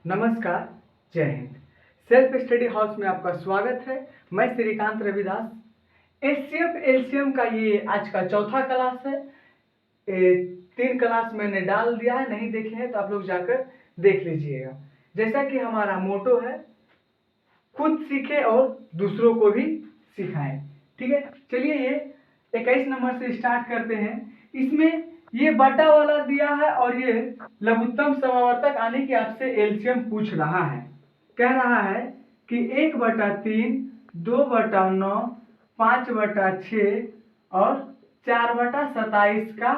नमस्कार, जय Hind. Self study house में आपका स्वागत है। मैं श्रीकांत रविदास। एचसीएफ एलसीएम का ये आज का चौथा क्लास है। 3 क्लास मैंने डाल दिया है, नहीं देखे हैं तो आप लोग जाकर देख लीजिएगा। जैसा कि हमारा मोटो है, खुद सीखे और दूसरों को भी सिखाएं। ठीक है, चलिए ये 21 नंबर से स्टार्ट करते हैं। इसमें ये बटा वाला दिया है और ये लघुत्तम समावर्तक आने की आपसे एलसीएम पूछ रहा है। कह रहा है कि 1/3, 2/9, 5/6 और 4/27 का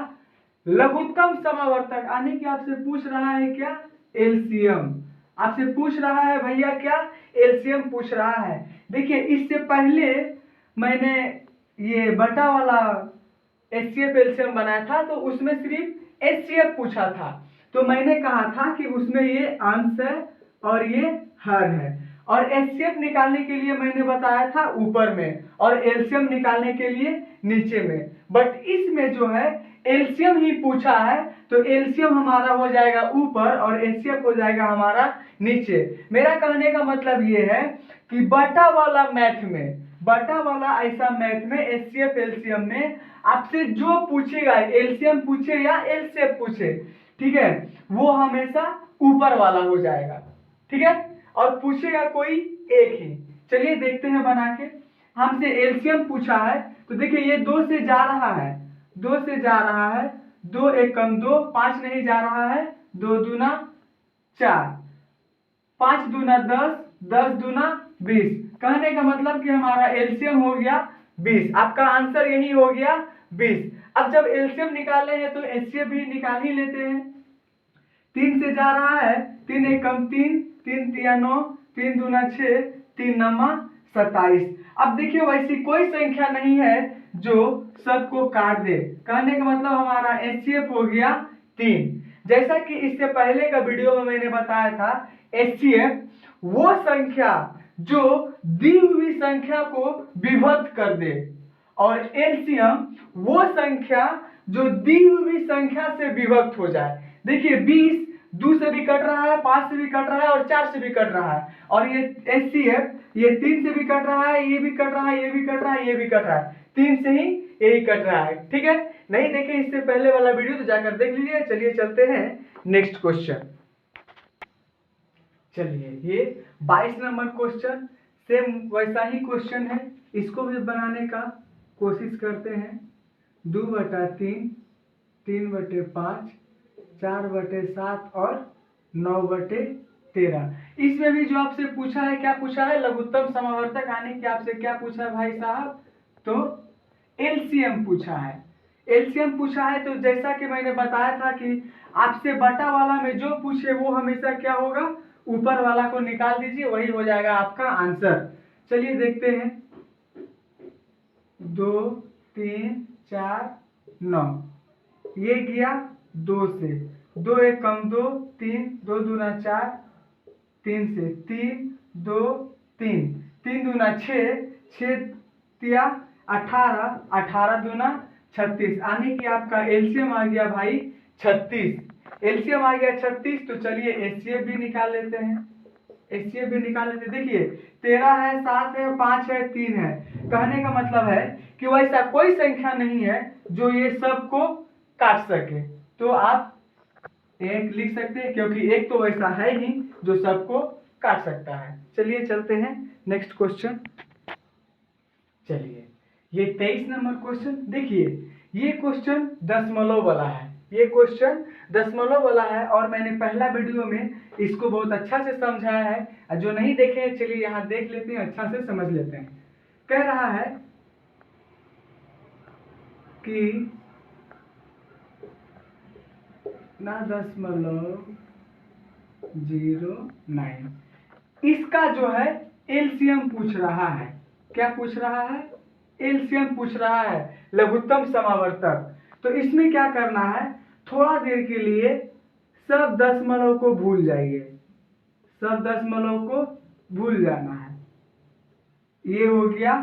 लघुत्तम समावर्तक आने की आपसे पूछ रहा है क्या? एलसीएम आपसे पूछ रहा है भैया, क्या एलसीएम पूछ रहा है। देखिए, इससे पहले मैंने ये बटा वाला एचसीएफ एलसीएम बनाया था तो उसमें सिर्फ एचसीएफ पूछा था। तो मैंने कहा था कि उसमें ये अंश है और ये हर है, और एचसीएफ निकालने के लिए मैंने बताया था ऊपर में और एलसीएम निकालने के लिए नीचे में। बट इसमें जो है एलसीएम ही पूछा है तो एलसीएम हमारा हो जाएगा ऊपर और एचसीएफ हो जाएगा हमारा नीचे। मेरा कहने का मतलब ये है कि बटा वाला मैथ में, बटा वाला ऐसा मैथ में एचसीएफ एलसीएम में आपसे जो पूछेगा, एलसीएम पूछे या एलसीएफ पूछे, ठीक है, वो हमेशा ऊपर वाला हो जाएगा। ठीक है, और पूछेगा कोई एक ही। चलिए देखते हैं बना के। हमसे एलसीएम पूछा है तो देखिए ये 2 से जा रहा है, 2 से जा रहा है, 2 एक कम 2, 5 नहीं जा रहा है, 2 दूना 4, 5 दूना 10, 10 दूना 20। कहने का मतलब कि हमारा एलसीएम हो गया 20। आपका आंसर यही हो गया 20। अब जब एलसीएम निकाले हैं तो एचसीएफ भी निकाल ही लेते हैं। 3 से जा रहा है, 3 एक कम 3, 3 तिया 9, 3 दूना 6, 3 नमा 27। अब देखिए वैसी कोई संख्या नहीं है जो सबको काट दे। कहने का मतलब हमारा एचसीएफ हो गया 3। जैसा कि इससे पहले का वीडियो में मैंने बताया था, एचसीएफ वो संख्या जो दी हुई संख्या को विभक्त कर दे, और एलसीएम वो संख्या जो दी हुई संख्या से विभक्त हो जाए। देखिए 20 2 से भी कट रहा है, 5 से भी कट रहा है और 4 से भी कट रहा है, और ये एचसीएफ ये 3 से भी कट रहा है, ये भी कट रहा है, ये भी कट रहा है, ये भी कट रहा है, 3 से ही यही कट रहा है। ठीक है, नहीं देखे इससे पहले वाला वीडियो तो जाकर देख लीजिए। चलिए चलते हैं नेक्स्ट क्वेश्चन। चलिए ये 22 नंबर क्वेश्चन, सेम वैसा ही क्वेश्चन है, इसको भी बनाने का कोशिश करते हैं। 2/3, 3/5, 4/7 और 9/13। इसमें भी जो आपसे पूछा है, क्या पूछा है? लघुत्तम समावर्तक आने की आपसे क्या पूछा है भाई साहब? तो एलसीएम पूछा है। एलसीएम पूछा है तो जैसा कि मैंने बताया था कि आपसे बटा वाला में जो पूछे वो हमेशा क्या होगा? ऊपर वाला को निकाल दीजिए, वही हो जाएगा आपका आंसर। चलिए देखते हैं। 2 3 4 9, ये गया 2 से, 2 एक कम 2, 3, 2 दूना 4, 3 से 3, 2 3, 3 दूना 6, 6 तिया 18, 18 दूना 36। आने की आपका एलसीएम आ गया भाई 36। एलसीएम आ गया 36। तो चलिए एचसीएफ भी निकाल लेते हैं। एचसीएफ भी निकाल लेते। देखिए 13 है, 7 है, 5 है, 3 है। कहने का मतलब है कि वैसा कोई संख्या नहीं है जो ये सबको काट सके। तो आप एक लिख सकते हैं, क्योंकि एक तो वैसा है ही जो सबको काट सकता है। चलिए चलते हैं नेक्स्ट क्वेश्चन। चलिए ये 23 नंबर क्वेश्चन। देखिए ये क्वेश्चन दशमलव वाला है, ये क्वेश्चन दशमलव वाला है, और मैंने पहला वीडियो में इसको बहुत अच्छा से समझाया है। जो नहीं देखे चलिए यहाँ देख लेते हैं, अच्छा से समझ लेते हैं। कह रहा है कि ना 0.09 इसका जो है एलसीएम पूछ रहा है। क्या पूछ रहा है? एलसीएम पूछ रहा है, लघुत्तम समावर्तक। तो इसमें क्या करना है, थोड़ा देर के लिए सब दशमलव को भूल जाइए, सब दशमलव को भूल जाना है। ये हो गया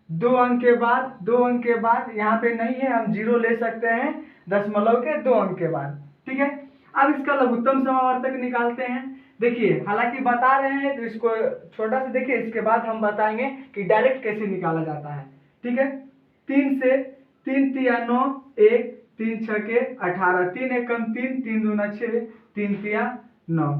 2 अंक के बाद, 2 अंक के बाद यहाँ पे नहीं है, हम 0 ले सकते हैं दशमलव के 2 अंक के बाद। ठीक है, अब इसका लघुत्तम समावर्तक निकालते हैं। देखिए हालांकि बता रहे हैं तो इसको छोटा सा देखिए, इसके बाद हम बताएंगे कि डायरेक्ट कैसे निकाला जाता है। ठीक है, 3 से 3 तिया 9, 1 3 छके 18, 3 एकम 3, 3 दूना 6, 3 तिया 9।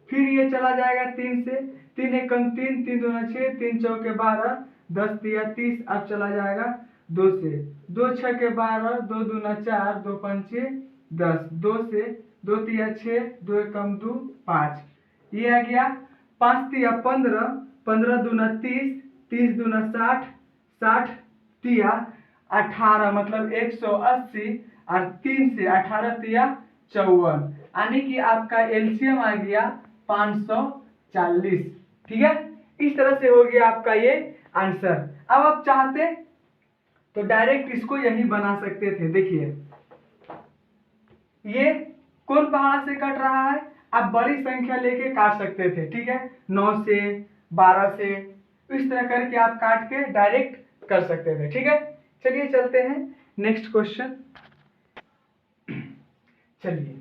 फिर ये चला जाएगा 3 से 3 एकम 3, 3 दूना 6, 3 चौके 12, 10 तिया 30। अब चला जाएगा 2 से 2 छके 12, 2 दूना 4, 2 पंचे 10, 2 से 2 तिया 6, 2 एकम 2 5। ये आ गया 5 तिया 15, 15 दूना 30, 30 दूना 60, 60 तिया 18 मतलब 180, और 3 से 18 तिया 54, यानी कि आपका एलसीएम आ गया 540। ठीक है, इस तरह से हो गया आपका ये आंसर। अब आप चाहते तो डायरेक्ट इसको यही बना सकते थे। देखिए ये कौन पहाड़ से कट रहा है, आप बड़ी संख्या लेके काट सकते थे। ठीक है, 9 से 12 से इस तरह करके आप काट के डायरेक्ट कर सकते थे। ठीक है, चलिए चलते हैं नेक्स्ट क्वेश्चन। चलिए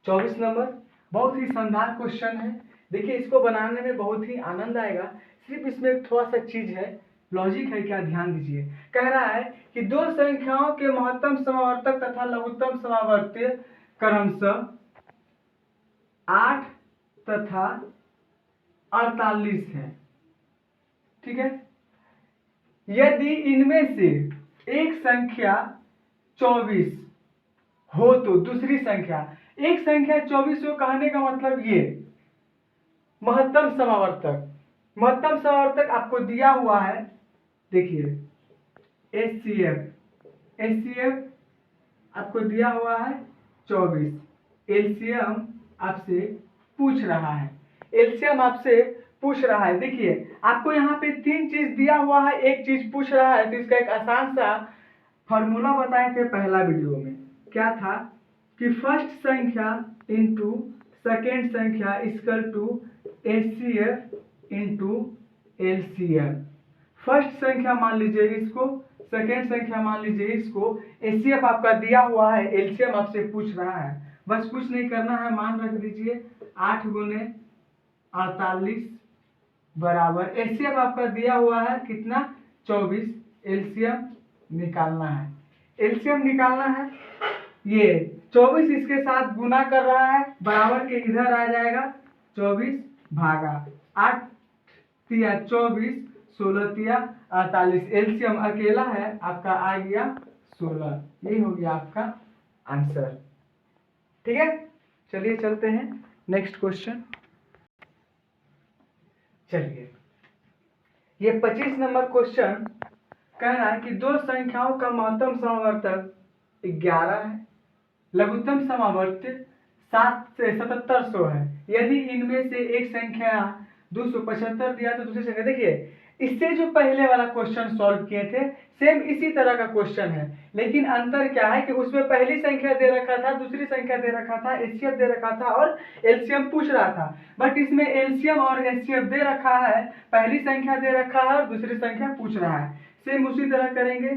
24 नंबर बहुत ही शानदार क्वेश्चन है। देखिए इसको बनाने में बहुत ही आनंद आएगा, सिर्फ इसमें एक थोड़ा सा चीज है, लॉजिक है क्या, ध्यान दीजिए। कह रहा है कि दो संख्याओं के महत्तम समावर्तक तथा लघुत्तम समावर्ती क्रमशः 8 तथा 48 है। ठीक है, यदि इनमें से एक संख्या 24 हो तो दूसरी संख्या, एक संख्या 24 हो कहने का मतलब ये महत्तम समावर्तक, महत्तम समावर्तक आपको दिया हुआ है। देखिए एचसीएफ आपको दिया हुआ है 24, एलसीएम आपसे पूछ रहा है, एलसीएम आपसे पूछ रहा है। देखिए आपको यहाँ पे 3 चीज दिया हुआ है, एक चीज पूछ रहा है, तो इसका एक आसान सा फॉर्मूला बताए थे पहला वीडियो में। क्या था कि फर्स्ट संख्या इंटू सेकेंड संख्या equal to HCF into LCM. First संख्या मान लीजिए इसको, सेकेंड संख्या मान लीजिए इसको, एचसीएफ आपका दिया हुआ है, एलसीएम आपसे पूछ रहा है। बस कुछ नहीं करना है, मान रख दीजिए 8 गुने 48 बराबर, एचसीएफ आपका दिया हुआ है कितना 24, एलसीएम निकालना है, एलसीएम निकालना है। ये 24 इसके साथ गुना कर रहा है, बराबर के इधर आ जाएगा 24 भागा 8 तिया 24, 16 तिया 48, एलसीएम अकेला है आपका आ गया 16। ये हो गया आपका आंसर। ठीक है, चलिए चलते हैं नेक्स्ट क्वेश्चन। चलिए ये 25 नंबर क्वेश्चन कह रहा है कि दो संख्याओं का महत्तम समावर्तक 11 है, लघुत्तम समावर्त 7 से 7700 है। यदि इनमें से एक संख्या 275 दिया तो दूसरी संख्या, देखिए इससे जो पहले वाला क्वेश्चन सॉल्व किए थे सेम इसी तरह का क्वेश्चन है, लेकिन अंतर क्या है कि उसमें पहली संख्या दे रखा था, दूसरी संख्या दे रखा था, एचसीएफ दे रखा था और एलसीएम पूछ रहा था। बट इसमें एलसीएम और एचसीएफ दे रखा है, पहली संख्या दे रखा है और दूसरी संख्या पूछ रहा है। सेम उसी तरह करेंगे,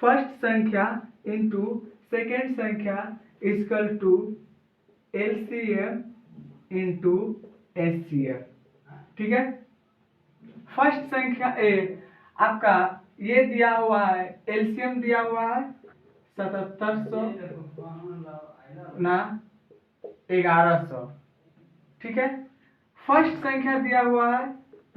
फर्स्ट संख्या इंटू सेकेंड संख्या equal to LCM into HCF. ठीक है, फर्स्ट संख्या आपका ये दिया हुआ है, एलसीएम दिया हुआ है 7700 ना 1100। ठीक है, फर्स्ट संख्या दिया हुआ है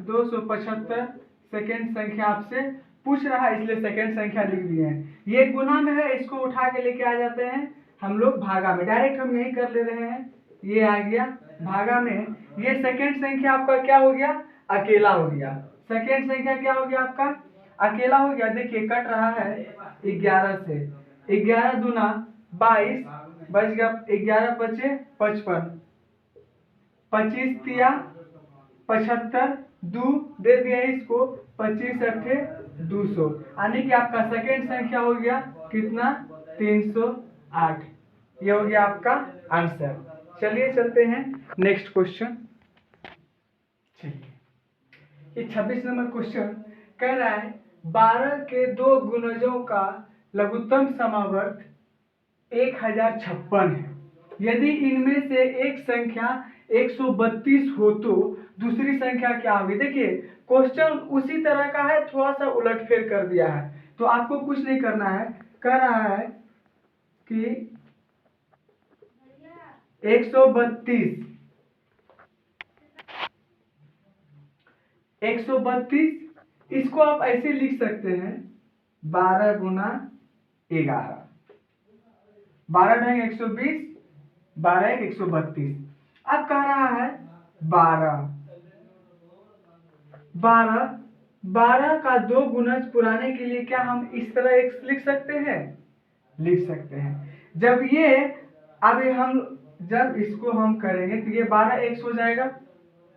275, सेकेंड संख्या आपसे पूछ रहा है इसलिए सेकेंड संख्या लिख दिए हैं। ये गुना में है, इसको उठा के लेके आ जाते हैं हम लोग भागा में, डायरेक्ट हम यही कर ले रहे हैं। ये आ गया भागा में, ये सेकेंड संख्या आपका क्या हो गया, अकेला हो गया। सेकेंड संख्या क्या हो गया आपका, अकेला हो गया। देखिए कट रहा है 11 से, 11 दूना 22 बच गया, 11 बचे 55, 25 तिया 75, दो दे दिया इसको, 25 अट्ठे 200, यानी कि आपका सेकेंड संख्या हो गया कितना 308। ये हो गया आपका आंसर। चलिए चलते हैं नेक्स्ट क्वेश्चन। चलिए ये 26 नंबर क्वेश्चन कह रहा है 12 के दो गुणजों का लघुत्तम समावर्त 1056 है। यदि इनमें से एक संख्या 132 हो तो दूसरी संख्या क्या होगी। देखिए क्वेश्चन उसी तरह का है, थोड़ा सा उलटफेर कर दिया है, तो आपको कुछ नहीं करना है। कह रहा है कि 132 इसको आप ऐसे लिख सकते हैं 12 गुना 11, 12 ढंग 120, 12 132। अब कह रहा है 12 12 का दो गुणज पुराने के लिए क्या हम इस तरह एक लिख सकते हैं, लिख सकते हैं। जब ये अभी हम जब इसको हम करेंगे तो ये 12 एक्स हो जाएगा,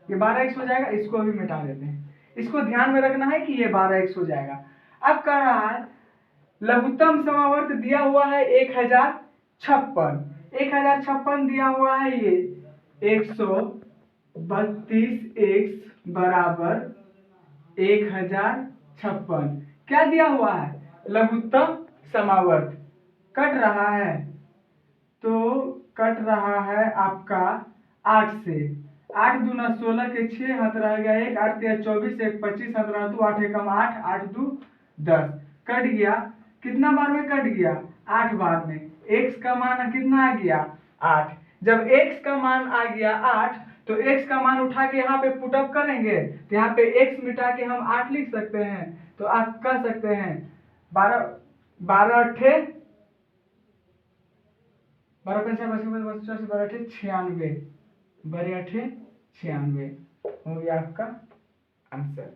ये 12 एक्स हो जाएगा। इसको अभी मिटा देते हैं, इसको ध्यान में रखना है कि ये 12 एक्स हो जाएगा। अब कह रहा है लघुत्तम समावर्त दिया हुआ है 1056, 1056 दिया हुआ है, ये 132 एक्स बराबर 1056 क्या दिया हुआ है, लघुत्तम समावर्त। कट रहा है तो कट रहा है आपका 8 से, 8 दूना 16 के 6 हाथ रह गया, 1 8 3 24 1 25 हाथ रहा तो 8 एकम 8 8 2 10 कट गया। कितना बार में कट गया, 8 बार में। x का मान कितना आ गया, 8। जब x का मान आ गया 8 तो x का मान उठा के यहाँ पे पुटअप करेंगे तो यहाँ पे x मिटा के हम 8 लिख सकते हैं। तो आप कह सकते हैं 12 12 अट्ठे 12 पंचा 12 अट्ठे 96, 12 अट्ठे 96 हो गया आपका आंसर।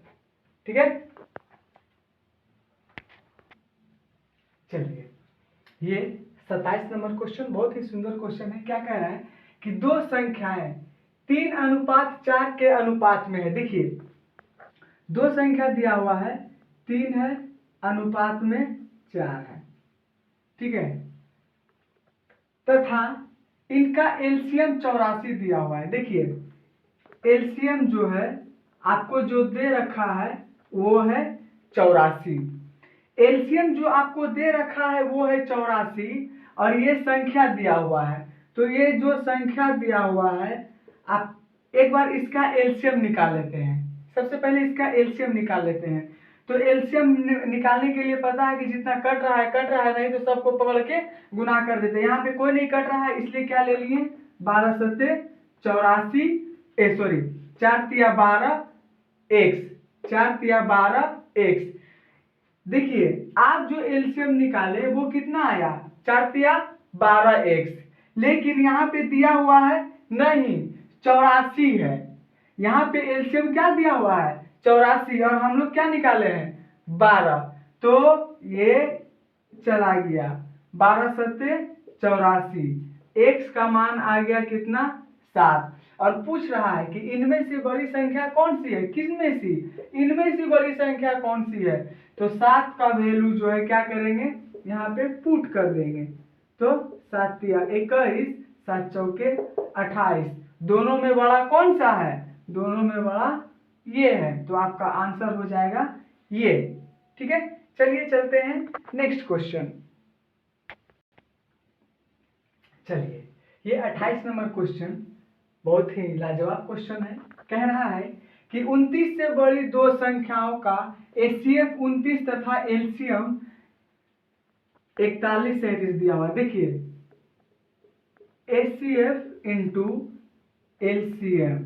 ठीक है, चलिए ये 27 नंबर क्वेश्चन बहुत ही सुंदर क्वेश्चन है। क्या कह रहा है कि दो संख्याएं 3:4 के अनुपात में है। देखिए दो संख्या दिया हुआ है, 3 है अनुपात में 4 है, ठीक है, तथा इनका एलसीएम 84 दिया हुआ है। देखिए एलसीएम जो है आपको जो दे रखा है वो है 84, एलसीएम जो आपको दे रखा है वो है 84 और ये संख्या दिया हुआ है। तो ये जो संख्या दिया हुआ है आप एक बार इसका एलसीएम निकाल लेते हैं। सबसे पहले इसका एलसीएम निकाल लेते हैं। तो एलसीएम निकालने के लिए पता है कि जितना कट रहा है, नहीं तो सबको पकड़ के गुना कर देते हैं। यहाँ पे कोई नहीं कट रहा है इसलिए क्या ले लिए 12 सत्ते 84, सॉरी 4 तिया 12 एक्स, 4 तिया 12 एक्स। देखिए आप जो एलसीएम निकाले वो कितना आया 4 तिया 12 एक्स, लेकिन यहाँ पे दिया हुआ है नहीं 84 है। यहाँ पे एलसीएम क्या दिया हुआ है 84 और हम लोग क्या निकाले हैं 12, तो ये चला गया 12 सत्ते 84, एक्स का मान आ गया कितना 7। और पूछ रहा है कि इनमें से बड़ी संख्या कौन सी है, किसमें सी, इनमें से बड़ी संख्या कौन सी है। तो 7 का वैल्यू जो है क्या करेंगे यहाँ पे पुट कर देंगे। तो 7 तिया 21, 7 चौके 28, दोनों में बड़ा कौन सा है, दोनों में बड़ा ये है। तो आपका आंसर हो जाएगा ये। ठीक है, चलिए चलते हैं नेक्स्ट क्वेश्चन। चलिए ये 28 नंबर क्वेश्चन बहुत ही लाजवाब क्वेश्चन है। कह रहा है कि 29 से बड़ी दो संख्याओं का एचसीएफ 29 तथा एलसीएम 41 37 दिया हुआ। देखिए एचसीएफ इंटू एलसीएम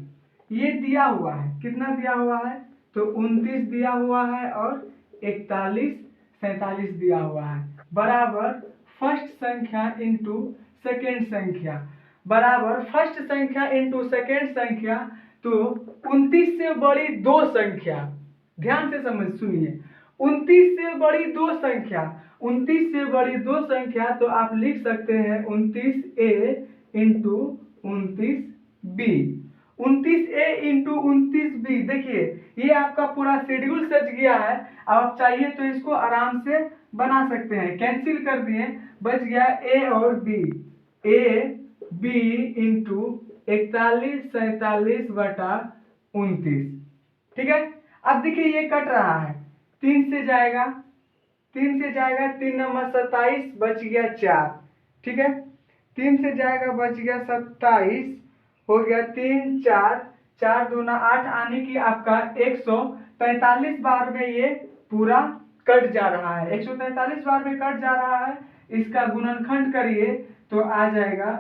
ये दिया हुआ है, कितना दिया हुआ है तो 29 दिया हुआ है और 41 47 दिया हुआ है, बराबर फर्स्ट संख्या इंटू सेकेंड संख्या, बराबर फर्स्ट संख्या इंटू सेकेंड संख्या। तो 29 से बड़ी दो संख्या, ध्यान से समझ सुनिए, 29 से बड़ी दो संख्या, 29 से बड़ी दो संख्या तो आप लिख सकते हैं 29a into 29b, 29a into 29b। देखिए ये आपका पूरा शेड्यूल सज गया है। आप चाहिए तो इसको आराम से बना सकते हैं, कैंसिल कर दिए बच गया a और b, a b इंटू 41 47 बटा 29। ठीक है, अब देखिए ये कट रहा है, 3 से जाएगा, 3 से जाएगा 3 नंबर 27 बच गया 4। ठीक है, 3 से जाएगा, बच गया 27, हो गया 3 4, 4 दूना 8, आने की आपका 143 बार में ये पूरा कट जा रहा है। 143 बार में कट जा रहा है। इसका गुणनखंड करिए तो आ जाएगा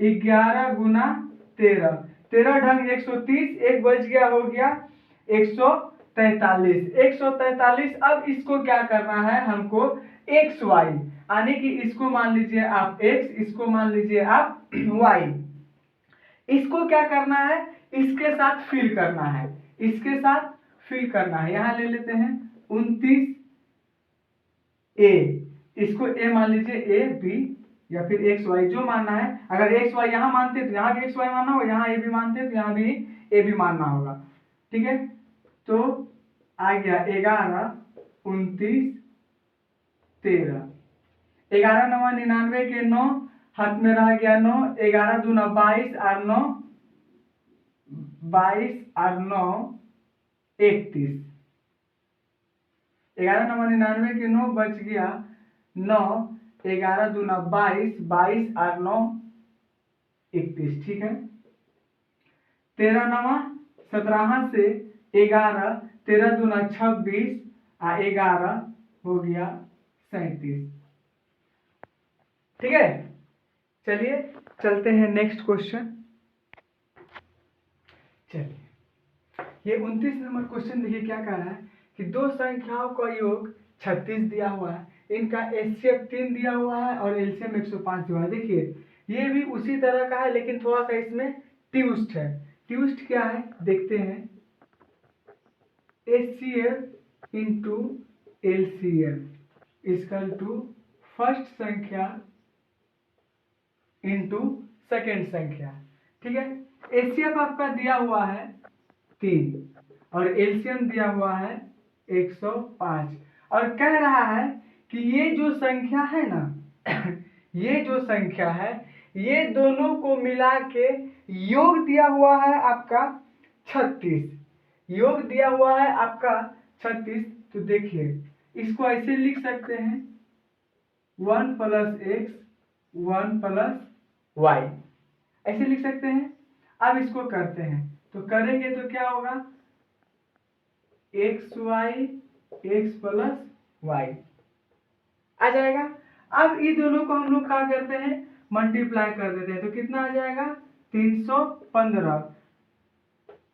11 गुना 13, 13 ढंग 130, एक बच गया, हो गया 143। 143। अब इसको क्या करना है हमको, एक्स वाई, यानी कि इसको मान लीजिए आप x, इसको मान लीजिए आप y। इसको क्या करना है, इसके साथ फिल करना है, इसके साथ फिल करना है। यहां ले लेते हैं 29 a, इसको a मान लीजिए, a b या फिर एक्स वाई जो मानना है। अगर एक्स वाई यहाँ मानते तो यहाँ भी एक्स वाई मानना होगा, यहाँ ए भी मानते तो यहाँ भी ए भी मानना होगा। ठीक है, तो आ गया 11 29 13, 11 9 99 के 9 हाथ में रह गया 9, 11 दूना 22 और 9 22 और 9 31, 11 9 99 के 9 बच गया 9, 11 दूना 22, 22 और 9 31। ठीक है, 13 9 17 से 11, 13 दूना 26 और 11 हो गया 37। ठीक है, चलिए चलते हैं नेक्स्ट क्वेश्चन। चलिए, ये 29 नंबर क्वेश्चन देखिए क्या कह रहा है कि दो संख्याओं का योग 36 दिया हुआ है, इनका एचसीएफ 3 दिया हुआ है और एलसीएम 105 दिया हुआ है। देखिए ये भी उसी तरह का है, लेकिन थोड़ा सा इसमें ट्विस्ट है। ट्विस्ट क्या है देखते हैं, HCF into LCM equal to first संख्या इंटू सेकेंड संख्या। ठीक है, एचसीएफ आपका दिया हुआ है 3 और एलसीएम दिया हुआ है 105, और कह रहा है कि ये जो संख्या है ना ये जो संख्या है, ये दोनों को मिला के योग दिया हुआ है आपका 36, योग दिया हुआ है आपका 36। तो देखिए इसको ऐसे लिख सकते हैं 1 + x 1 + y, ऐसे लिख सकते हैं। अब इसको करते हैं, तो करेंगे तो क्या होगा, x + y आ जाएगा। अब ये दोनों को हम लोग क्या करते हैं, मल्टीप्लाई कर देते हैं, तो कितना आ जाएगा 315,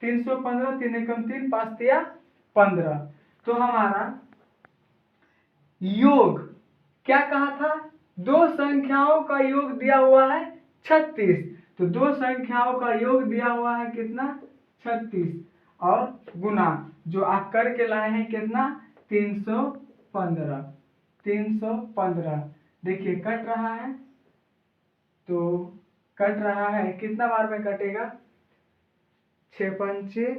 315, 3 एकम 3, 5 तिया 15। तो हमारा योग क्या कहा था, दो संख्याओं का योग दिया हुआ है 36, तो दो संख्याओं का योग दिया हुआ है कितना 36, और गुना जो आप करके लाए हैं कितना 315, 315। देखिए कट रहा है, तो कट रहा है कितना बार में कटेगा, 6 पंचे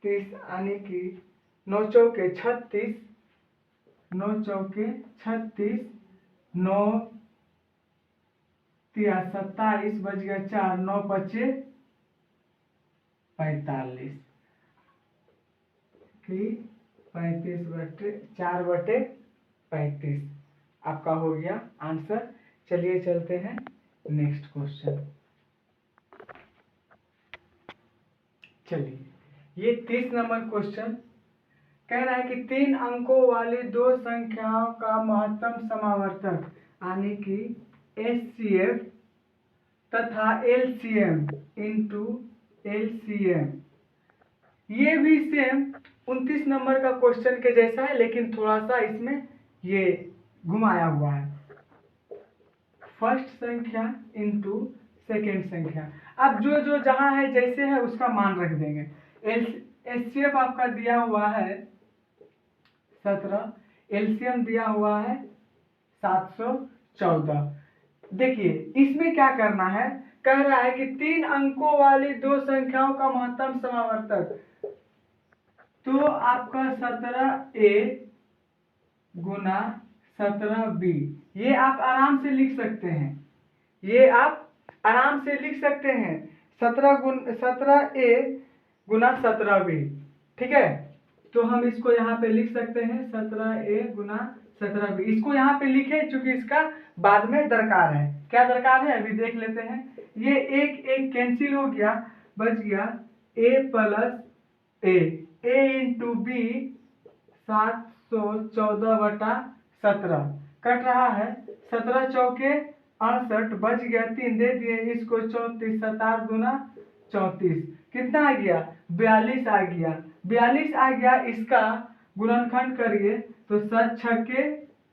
30, आने की 9 चौके 36, 9 चौके 36, 9 तिया 27, बच गया 4, 9 पचे 45, 35/4/35 आपका हो गया आंसर। चलिए चलते हैं नेक्स्ट क्वेश्चन। चलिए ये 30 नंबर क्वेश्चन कह रहा है कि 3 अंकों वाली दो संख्याओं का महत्तम समावर्तक यानी कि एचसीएफ तथा एलसीएम इंटू एलसीएम, ये भी सेम 29 नंबर का क्वेश्चन के जैसा है, लेकिन थोड़ा सा इसमें ये घुमाया हुआ है, फर्स्ट संख्या इंटू सेकेंड संख्या। अब जो जो जहां है जैसे है उसका मान रख देंगे। एचसीएफ आपका दिया हुआ है 17, एलसीएम दिया हुआ है 714। देखिए इसमें क्या करना है, कह रहा है कि 3 अंकों वाली दो संख्याओं का महत्तम समावर्तक, तो आपका 17a गुना 17b, ये आप आराम से लिख सकते हैं, ये आप आराम से लिख सकते हैं 17a गुना 17b। ठीक है, तो हम इसको यहाँ पे लिख सकते हैं 17a गुना 17b, इसको यहाँ पे लिखे चूंकि इसका बाद में दरकार है। क्या दरकार है अभी देख लेते हैं। ये एक एक कैंसिल हो गया, बच गया a plus A into B 714/17 cut रहा है। 17 चौके 68, बच गया 3, दे दिए इसको 34, 7 दूना 34, कितना आ गया 42 आ गया। 42 आ गया, इसका गुणनखंड करिए तो 7 छके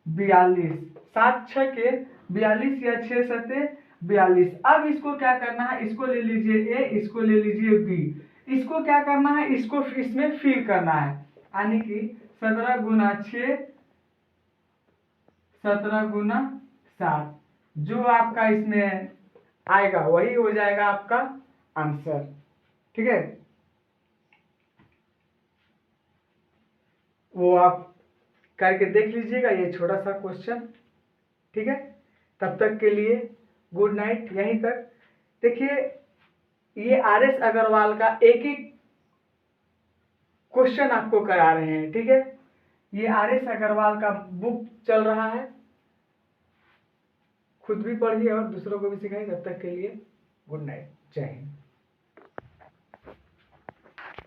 42, 7 छके 42 या 6 सते 42। अब इसको क्या करना है, इसको ले लीजिए ए, इसको ले लीजिए बी, इसको क्या करना है, इसको इसमें फिल करना है, यानी कि 17 गुना 6 17 गुना 7, जो आपका इसमें आएगा वही हो जाएगा आपका आंसर। ठीक है, वो आप करके देख लीजिएगा, ये छोटा सा क्वेश्चन। ठीक है, तब तक के लिए गुड नाइट। यहीं तक देखिए, ये आर.एस. अग्रवाल का एक एक क्वेश्चन आपको करा रहे हैं। ठीक है, ये आर.एस. अग्रवाल का बुक चल रहा है, खुद भी पढ़िए और दूसरों को भी सिखाइए। तब तक के लिए गुड नाइट, जय हिंद।